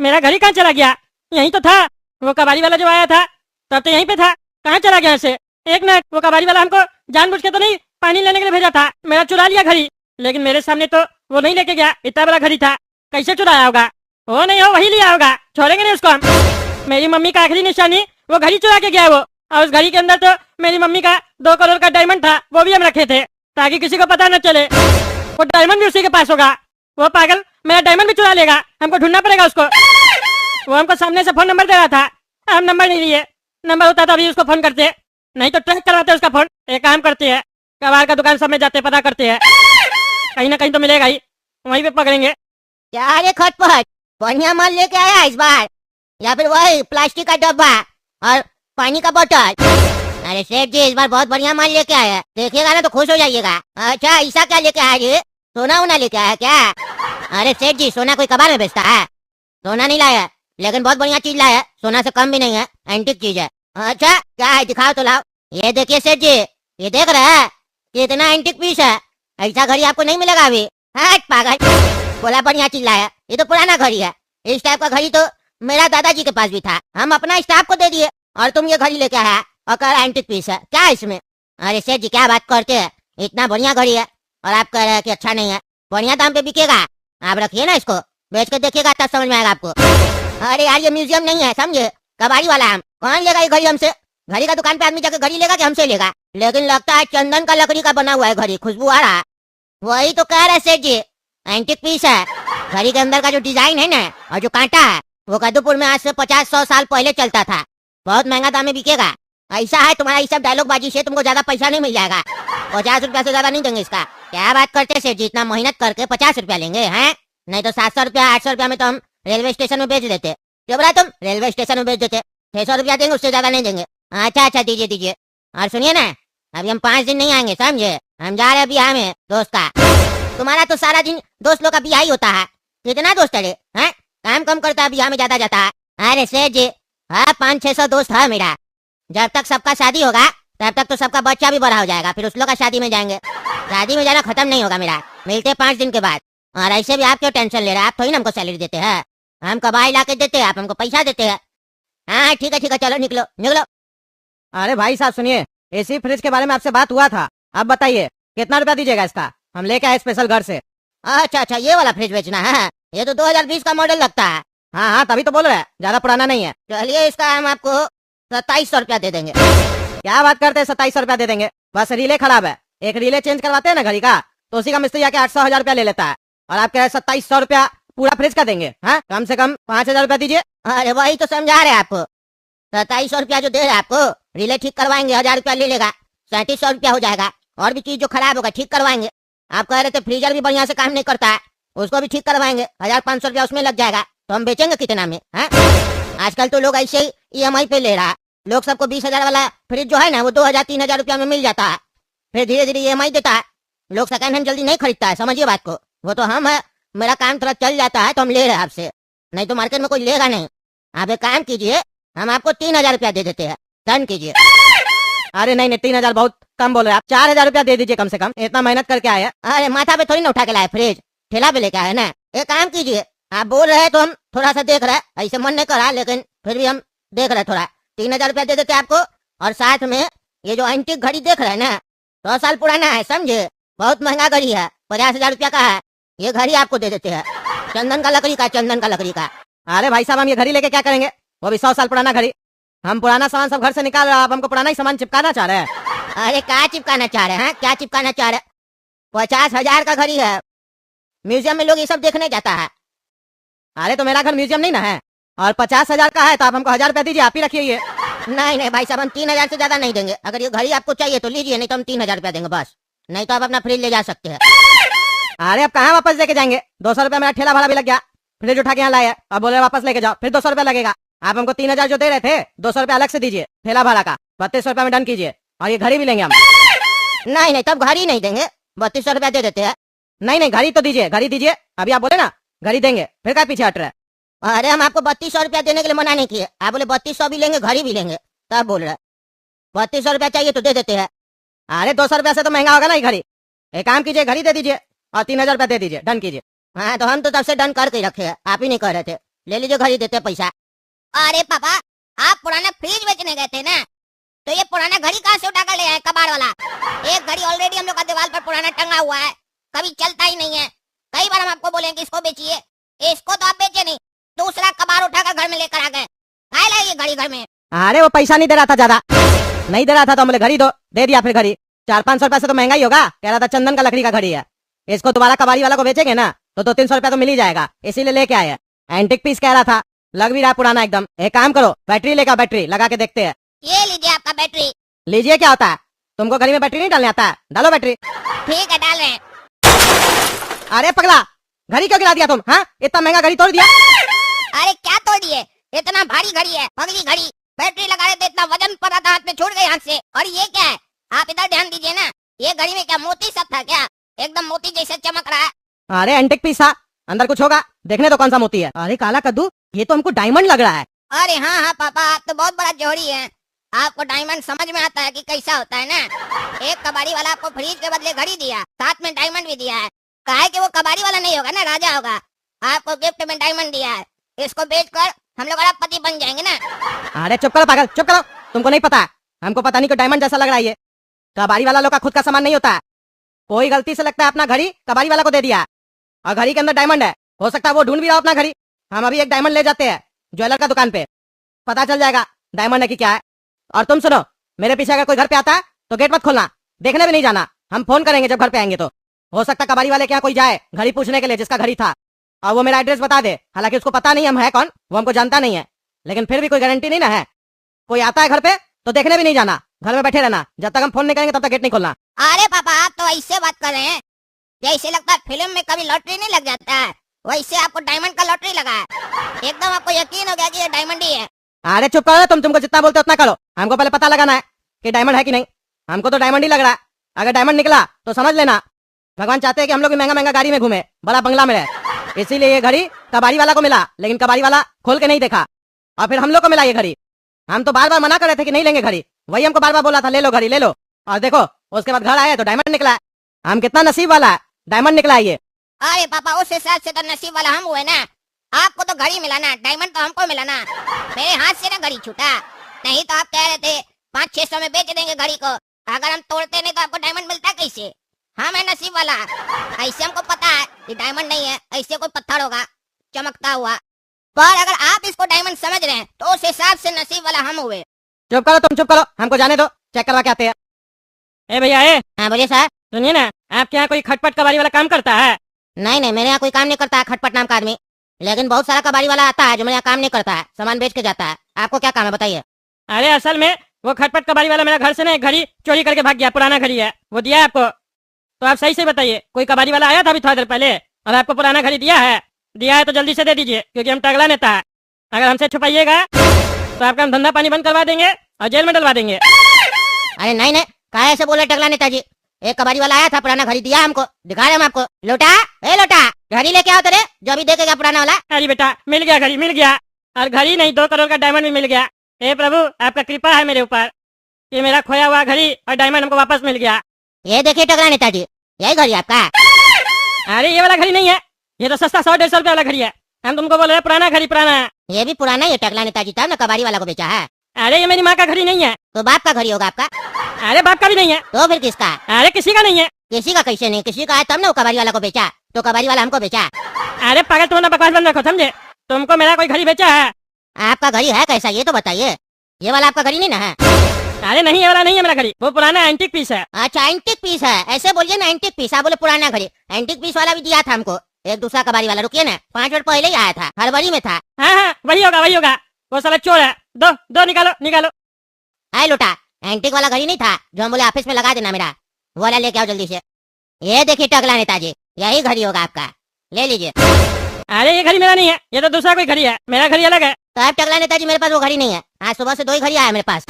मेरा घर ही कहाँ चला गया? यहीं तो था। वो कबाड़ी वाला जो आया था तब तो यहीं पे था। कहाँ चला गया ऐसे? एक मिनट, वो कबाड़ी वाला हमको जानबूझ के तो नहीं पानी लेने के लिए भेजा था? मेरा चुरा लिया घड़ी, लेकिन मेरे सामने तो वो नहीं लेके गया। इतना बड़ा घड़ी था, कैसे चुराया होगा? वो नहीं हो, वही लिया होगा। छोड़ेंगे नहीं उसको हम। मेरी मम्मी का आखिरी निशानी वो घड़ी चुरा के गया है वो। और उस घड़ी के अंदर तो मेरी मम्मी का 2 करोड़ का डायमंड था, वो भी हम रखे थे ताकि किसी को पता न चले। वो डायमंड भी उसी के पास होगा। वो पागल मेरा डायमंड भी चुरा लेगा, हमको ढूंढना पड़ेगा उसको। वो हमको सामने से फोन नंबर दे रहा था, हम नंबर नहीं लिए। नंबर होता तो अभी उसको फोन करते, नहीं तो ट्रैक करवाते उसका फोन। एक काम करते हैं, कबाड़ का दुकान सब में जाते पता करते हैं, कहीं ना कहीं तो मिलेगा ही, वहीं पे पकड़ेंगे। क्या रे खटपट, बढ़िया माल लेके आया इस बार, या फिर वही प्लास्टिक का डब्बा और पानी का बोतल? अरे सेठ जी, इस बार बहुत बढ़िया माल लेके आया है, देखिएगा ना तो खुश हो जाइएगा। अच्छा, ऐसा क्या लेके आया जी? सोना वोना लेके आया क्या? अरे सेठ जी, सोना कोई कबाड़ में बेचता है? सोना नहीं लाया, लेकिन बहुत बढ़िया चीज लाया है, सोना से कम भी नहीं है, एंटीक चीज है। अच्छा क्या है, दिखाओ तो लाओ। ये देखिए सेठ जी, ये देख रहे हैं कितना एंटीक पीस है, ऐसा घड़ी आपको नहीं मिलेगा अभी। हट पागल, बोला बढ़िया चीज लाया, ये तो पुराना घड़ी है। इस टाइप का घड़ी तो मेरा दादाजी के पास भी था, हम अपना स्टाफ को दे दिए, और तुम ये घड़ी लेके आया और कह रहा एंटीक पीस है, क्या है इसमें? अरे सेठ जी, क्या बात करते हैं, इतना बढ़िया घड़ी है और आप कह रहे हैं कि अच्छा नहीं है। बढ़िया दाम पे बिकेगा, आप रखिए ना इसको, बेच के देखिएगा तब समझ में आएगा आपको। अरे यार, ये म्यूजियम नहीं है समझे, कबाड़ी वाला हम, कौन लेगा ये घड़ी हमसे? घड़ी का दुकान पे आदमी जाके घड़ी लेगा कि हमसे लेगा? लेकिन लगता है चंदन का लकड़ी का बना हुआ है घड़ी, खुशबू आ रहा है। वही तो कह रहे सेठ जी, एंटीक पीस है। घड़ी के अंदर का जो डिजाइन है ना और जो कांटा है, वो कद्दूपुर में आज से 50-100 साल पहले चलता था, बहुत महंगा दाम में बिकेगा। ऐसा है, तुम्हारा ये सब डायलॉग बाजी से तुमको ज्यादा पैसा नहीं मिल जाएगा, 50 रुपया से ज्यादा नहीं देंगे इसका। क्या बात करते सेठ जी, इतना मेहनत करके 50 रुपया लेंगे हैं? नहीं तो 700 रुपया 800 रुपया में तो हम रेलवे स्टेशन में बेच देते। क्यों बोला तुम, रेलवे स्टेशन में बेच देते। 600 रुपया देंगे, उससे ज्यादा नहीं देंगे। अच्छा अच्छा, दीजिए दीजिए। और सुनिए ना, अभी हम 5 दिन नहीं आएंगे समझे, हम जा रहे हैं बिहार में दोस्त का। तुम्हारा तो सारा दिन दोस्त लोग का बियाह ही होता है, कितना दोस्त है? काम कम करता है, बिहार में ज्यादा जाता है। अरे सेठ जी, हाँ 500-600 दोस्त है मेरा। जब तक सबका शादी होगा तब तक तो सबका बच्चा भी बड़ा हो जाएगा, फिर उस लोग का शादी में जाएंगे। शादी में जाना खत्म नहीं होगा मेरा, मिलते 5 दिन के बाद। और ऐसे भी आप क्यों टेंशन ले रहे हैं, आप थोड़ी ना हमको सैलरी देते हैं, हम कबाई ला के देते हैं, आप हमको पैसा देते हैं। हाँ ठीक है चलो निकलो निकलो। अरे भाई साहब सुनिए, एसी फ्रिज के बारे में आपसे बात हुआ था, अब बताइए कितना रुपया दीजिएगा इसका? हम लेके आए स्पेशल घर से। अच्छा, ये वाला फ्रिज बेचना है? ये तो 2020 का मॉडल लगता है। हाँ तभी तो बोल रहे हैं, ज्यादा पुराना नहीं है। चलिए, इसका हम आपको 2700 रुपया दे देंगे। क्या बात करते हैं, 2700 रुपया दे देंगे? बस रिले खराब है, एक रिले चेंज करवाते हैं ना घड़ी का, तो उसी का मिस्त्री आके 800-1000 रुपया ले लेता है, और आप कह रहे 2700 रुपया पूरा फ्रिज का देंगे? हाँ, कम से कम 5000 रुपया दीजिए। अरे वही तो समझा रहे आपको, 2700 रुपया जो दे रहे आपको, रिले ठीक करवाएंगे 1000 रुपया ले लेगा, 3700 रुपया हो जाएगा। और भी चीज जो खराब होगा ठीक करवाएंगे। आप कह रहे थे फ्रीजर भी बढ़िया से काम नहीं करता है, उसको भी ठीक करवाएंगे, 1500 रुपया उसमें लग जाएगा। तो हम बेचेंगे कितना में? आजकल तो लोग ऐसे ही EMI पे ले रहा है, लोग सबको 20,000 वाला फ्रिज जो है ना, वो 2000-3000 रुपया में मिल जाता है, फिर धीरे धीरे EMI देता है। लोग सेकंड हैंड जल्दी नहीं खरीदता है, समझिए बात को। वो तो हम है, मेरा काम थोड़ा चल जाता है तो हम ले रहे हैं आपसे, नहीं तो मार्केट में कोई लेगा नहीं। आप एक काम कीजिए, हम आपको 3000 रुपया दे देते हैं, डन कीजिए। अरे नहीं 3000 बहुत कम बोल रहे आप, 4000 रुपया दे दीजिए कम से कम, इतना मेहनत करके आए हैं। अरे माथा पे थोड़ी ना उठा के लाए फ्रिज, ठेला पे लेके आए ना। एक काम कीजिए, आप बोल रहे हैं तो हम थोड़ा सा देख रहे हैं, ऐसे मन नहीं कर रहा, लेकिन फिर भी हम देख रहे हैं थोड़ा, 3000 रुपया दे देते आपको। और साथ में ये जो एंटीक घड़ी देख रहे हैं ना, 100 साल पुराना है समझे, बहुत महंगा घड़ी है, 50,000 रुपया का है। ये घड़ी आपको दे देते हैं, चंदन का लकड़ी का, चंदन का लकड़ी का। अरे भाई साहब, हम ये घड़ी लेके क्या करेंगे, वो भी 100 साल पुराना घड़ी? हम पुराना सामान सब घर से निकाल रहे हैं, आप हमको पुराना ही सामान चिपकाना चाह रहे हैं? अरे क्या चिपकाना चाह रहे हैं, क्या चिपकाना चाह रहे? 50,000 का घड़ी है, म्यूजियम में लोग ये सब देखने जाता है। अरे तो मेरा घर म्यूजियम नहीं ना है, और 50,000 का है तो आप हमको 1000 रुपया दीजिए, आप ही रखिए ये। नहीं भाई साहब, हम 3000 से ज्यादा नहीं देंगे। अगर ये घड़ी आपको चाहिए तो लीजिए, नहीं तो हम 3000 रुपया देंगे बस, नहीं तो आप अपना फ्रिज ले जा सकते हैं। अरे अब कहाँ वापस लेके जाएंगे, 200 रुपया मेरा ठेला भाड़ा भी लग गया, फ्रिज उठा के यहाँ लाया, अब बोले वापस लेके जाओ, फिर 200 रुपया लगेगा। आप हमको 3000 जो दे रहे थे, 200 रुपया अलग से दीजिए ठेला भाड़ा का, 3200 रुपया में डन कीजिए, और ये घड़ी भी लेंगे हम। नहीं तब घड़ी नहीं देंगे, 3200 रुपया दे देते हैं। नहीं घड़ी तो दीजिए, घड़ी दीजिए, अभी आप बोले ना घड़ी देंगे, फिर क्या पीछे हट रहे? अरे हम आपको 3200 रुपया देने के लिए मना नहीं किए, आप बोले 3200 भी लेंगे घड़ी भी लेंगे, तब बोल रहे 3200 रुपया चाहिए तो दे देते हैं। अरे 200 रुपया से तो महंगा होगा ना ये घड़ी, एक काम कीजिए घड़ी दे दीजिए और 3000 रुपया दे दीजिए, डन कीजिए। हाँ तो हम तो तब से डन करके रखे हैं, आप ही नहीं कह रहे थे। ले लीजिए घड़ी, देते हैं पैसा। अरे पापा, आप पुराना फ्रिज बेचने गए थे ना, तो ये पुराना घड़ी कहाँ से उठा कर ले आए कबाड़ वाला? एक घड़ी ऑलरेडी हम लोग का दीवार पर पुराना टंगा हुआ है, कभी चलता ही नहीं है। कई बार हम आपको बोले कि इसको बेचिए, इसको तो आप बेचे नहीं, दूसरा कबाड़ उठाकर घर में लेकर आ गए। काहे लाए ये घड़ी घर में? अरे वो पैसा नहीं दे रहा था, ज्यादा नहीं दे रहा था तो बोले घड़ी दो, दे दिया। फिर घड़ी 400-500 रुपए से तो महंगा ही होगा। कह रहा था चंदन का लकड़ी का घड़ी है, इसको दोबारा कबाड़ी वाला को बेचेंगे ना तो 200-300 रुपया तो मिल ही जाएगा, इसीलिए लेके आए। एंटिक पीस कह रहा था, लग भी रहा पुराना एकदम। एक काम करो, बैटरी लेकर, बैटरी लगा के देखते हैं। ये लीजिए आपका बैटरी। लीजिए, क्या होता है? तुमको घड़ी में बैटरी नहीं डालने आता है? डालो बैटरी। ठीक है, डाल रहे हैं। अरे पगला, घड़ी क्यों गिरा दिया तुम? हाँ, इतना महंगा घड़ी तोड़ दिया। अरे क्या तोड़ दिए? इतना भारी घड़ी है, पगली घड़ी। बैटरी लगा रहे थे, इतना वजन पड़ा था, हाथ में छूट गए हाथ से। और ये क्या है? आप इधर ध्यान दीजिए ना, ये घड़ी में क्या मोती सब था क्या? एकदम मोती जैसे चमक रहा है। अरे एंटिक पीस था, अंदर कुछ होगा, देखने तो कौन सा मोती है। अरे काला कद्दू, ये तो हमको डायमंड लग रहा है। अरे हाँ हाँ पापा, आप तो बहुत बड़ा जोड़ी है, आपको डायमंड समझ में आता है कि कैसा होता है ना। एक कबाड़ी वाला आपको फ्रिज के बदले घड़ी दिया, साथ में डायमंड भी दिया है। कहा है कि वो कबाड़ी वाला नहीं होगा ना, राजा होगा। आपको गिफ्ट में डायमंड दिया है, इसको बेचकर हम लोग अरबपति बन जाएंगे ना। अरे चुप करो पागल, चुप करो। तुमको नहीं पता, हमको पता नहीं कि डायमंड जैसा लग रहा है ये। कबाड़ी वाला लोग का खुद का सामान नहीं होता है। कोई गलती से लगता है अपना घड़ी कबाड़ी वाला को दे दिया, और घड़ी के अंदर डायमंड है। हो सकता है वो ढूंढ भी रहा हो अपना घड़ी। हम अभी एक डायमंड ले जाते हैं ज्वेलर का दुकान पे, पता चल जाएगा डायमंड है कि क्या है। और तुम सुनो, मेरे पीछे अगर कोई घर पे आता है तो गेट मत खोलना, देखने भी नहीं जाना। हम फोन करेंगे जब घर पे आएंगे तो। हो सकता है कबाड़ी वाले के यहाँ कोई जाए घड़ी पूछने के लिए जिसका घड़ी था, और वो मेरा एड्रेस बता दे। हालांकि उसको पता नहीं हम है कौन, वो हमको जानता नहीं है, लेकिन फिर भी कोई गारंटी नहीं ना है। कोई आता है घर पे तो देखने भी नहीं जाना, घर में बैठे रहना। जब तक हम फोन नहीं करेंगे तब तक गेट नहीं खोलना। अरे पापा, आप तो ऐसे बात कर रहे हैं जैसे लगता है फिल्म में कभी लॉटरी नहीं लग जाता है, वैसे आपको डायमंड का लॉटरी लगा है। एकदम आपको यकीन हो गया कि ये डायमंड ही है। अरे चुप करो तुमको जितना बोलते उतना करो। हमको पहले पता लगाना है कि डायमंड है कि नहीं। हमको तो डायमंड ही लग रहा है। अगर डायमंड निकला तो समझ लेना भगवान चाहते हैं कि हम लोग भी महंगा महंगा गाड़ी में घूमे, बड़ा बंगला में रहे। इसीलिए ये घड़ी कबाड़ी वाला को मिला, लेकिन कबाड़ी वाला खोल के नहीं देखा, और फिर हम लोग को मिला ये घड़ी। हम तो बार बार मना कर रहे थे कि नहीं लेंगे घड़ी, वही हमको बार बार बोला था ले लो घड़ी ले लो। और देखो उसके बाद घर आया तो डायमंड निकला है। हम कितना नसीब वाला है, डायमंड निकला है ये। अरे पापा, उस हिसाब से तो नसीब वाला हम हुए ना। आपको तो घड़ी मिला ना, डायमंड तो हमको मिला ना। मेरे हाथ से ना घड़ी छूटा, नहीं तो आप कह रहे थे 500-600 में बेच देंगे घड़ी को। अगर हम तोड़ते नहीं तो आपको डायमंड मिलता कैसे? हाँ, मैं नसीब वाला। ऐसे हमको पता है कि डायमंड नहीं है, ऐसे कोई पत्थर होगा चमकता हुआ। पर अगर आप इसको डायमंड समझ रहे हैं तो उस हिसाब से नसीब वाला हम हुए। चुप करो तुम, चुप करो, हमको जाने दो, चेक करवा के आते हैं। ए भैया ए, हाँ बोलिए सर। सुनिए ना, आपके यहाँ कोई खटपट कबाड़ी वाला काम करता है? नहीं नहीं, मेरे यहाँ कोई काम नहीं करता है खटपट नाम का आदमी, लेकिन बहुत सारा कबाड़ी वाला आता है जो मेरे यहाँ काम नहीं करता है, सामान बेच के जाता है। आपको क्या काम है बताइए? अरे असल में वो खटपट कबाड़ी वाला मेरा घर से ना एक घड़ी चोरी करके भाग गया, पुराना घड़ी है, वो दिया है आपको। तो आप सही से बताइए, कोई कबाड़ी वाला आया था अभी थोड़ी देर पहले और आपको पुराना घड़ी दिया है? दिया है तो जल्दी से दे दीजिए, क्योंकि हम टगला नेता है। अगर हमसे छुपाइएगा तो आपका हम धंधा पानी बंद करवा देंगे और जेल में डलवा देंगे। अरे नहीं नहीं, काहे ऐसे बोले टगला नेताजी? एक कबाड़ी वाला आया था, पुराना घड़ी दिया हमको, दिखा रहे हम आपको। लोटा, ए लोटा, घड़ी लेके आओ तेरे, जो अभी देखेगा पुराना वाला। अरे बेटा, मिल गया घड़ी, मिल गया। और घड़ी नहीं, 2 करोड़ का डायमंड भी मिल गया। हे प्रभु, आपका कृपा है मेरे ऊपर, ये मेरा खोया हुआ घड़ी और डायमंड हमको वापस मिल गया। ये देखिए टगला नेताजी, यही घड़ी आपका है। अरे ये वाला घड़ी नहीं है, ये तो सस्ता 100-150 रुपया वाला घड़ी है। हम तुमको बोल रहे हैं पुराना घड़ी, पुराना है। ये भी पुराना ही है टगला नेताजी, तब ना कबाड़ी वाला को बेचा है। अरे ये मेरी माँ का घड़ी नहीं है। तो बाप का घड़ी होगा आपका? अरे बाप का भी नहीं है। तो फिर किसका है? अरे किसी का नहीं है। किसी का कैसे नहीं? किसी का है तब ना वो कबाड़ी वाला को बेचा, तो कबाड़ी वाला हमको बेचा। अरे पागल, तुम ना बकवास बंद रखो, समझे? तुमको मेरा कोई घड़ी बेचा है? आपका घड़ी है कैसा ये तो बताइए। ये वाला आपका घड़ी नहीं ना है? अरे नहीं, ये वाला नहीं है मेरा घड़ी, वो पुराना एंटीक पीस है। अच्छा एंटिक पीस है, ऐसे बोलिए ना एंटिक पीस। आप बोले पुराना घड़ी, एंटिक पीस वाला भी दिया था हमको एक दूसरा कबाड़ी वाला। रुकिए ना, 5 मिनट पहले ही आया था, हड़बड़ी में था। हाँ हाँ, वही होगा वही होगा, वो साला चोर है। दो दो निकालो निकालो। हाय लोटा, एंटिक वाला घड़ी नहीं था जो हम बोले ऑफिस में लगा देना मेरा, वो वाला लेके आओ जल्दी से। ये देखिए टगला नेताजी, यही घड़ी होगा आपका, ले लीजिए। अरे ये घड़ी मेरा नहीं है, ये तो दूसरा कोई घड़ी है, मेरा घड़ी अलग है। तो आप टगला नेताजी, मेरे पास वो घड़ी नहीं है। आज सुबह से 2 ही घड़ी आया मेरे पास।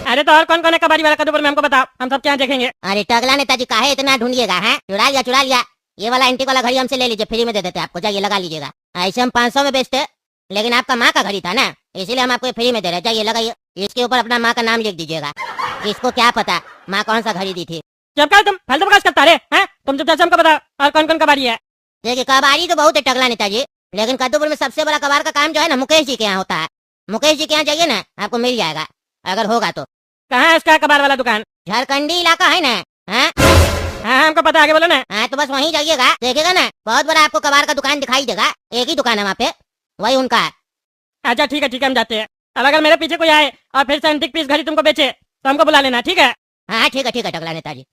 अरे तो और कौन कौन है कबाड़ी वाला कदूपर में, हमको बताओ, हम सब क्या देखेंगे। अरे टगला नेताजी काहे इतना ढूंढिएगा? है चुरा लिया चुरा लिया। ये वाला एंटिक वाला घड़ी हमसे ले लीजिए, फ्री में दे देते आपको, जाइए लगा लीजिएगा। ऐसे हम 500 में बेचते, लेकिन आपका माँ का घड़ी था ना, इसीलिए हम आपको फ्री में दे रहे। जाइए लगाइए, इसके ऊपर अपना माँ का नाम लिख दीजिएगा। इसको क्या पता माँ कौन सा घड़ी दी थी। जब कहा तुम फालतू बकवास करता रहे हैं, तुम चुपचाप से हमको बताओ और कौन कौन कबाड़ी है। देखिए कबाड़ी तो बहुत है टगला नेताजी, लेकिन कद्दूपुर में सबसे बड़ा कबाड़ का काम जो है ना मुकेश जी के यहाँ होता है। मुकेश जी के यहाँ जाइए ना, आपको मिल जाएगा अगर होगा तो। कहाँ है उसका कबाड़ वाला दुकान? झारखंडी इलाका है ना। हाँ हाँ हमको पता, आगे बोलो ना। हाँ, तो बस वहीं जाइएगा, देखिएगा ना बहुत बड़ा आपको कबाड़ का दुकान दिखाई देगा। एक ही दुकान है वहाँ पे, वही उनका है। अच्छा ठीक है हम जाते हैं। अब अगर मेरे पीछे कोई आए और फिर से एंटीक पीस घड़ी तुमको बेचे तो हमको बुला लेना, ठीक है? हाँ ठीक है टकला नेताजी।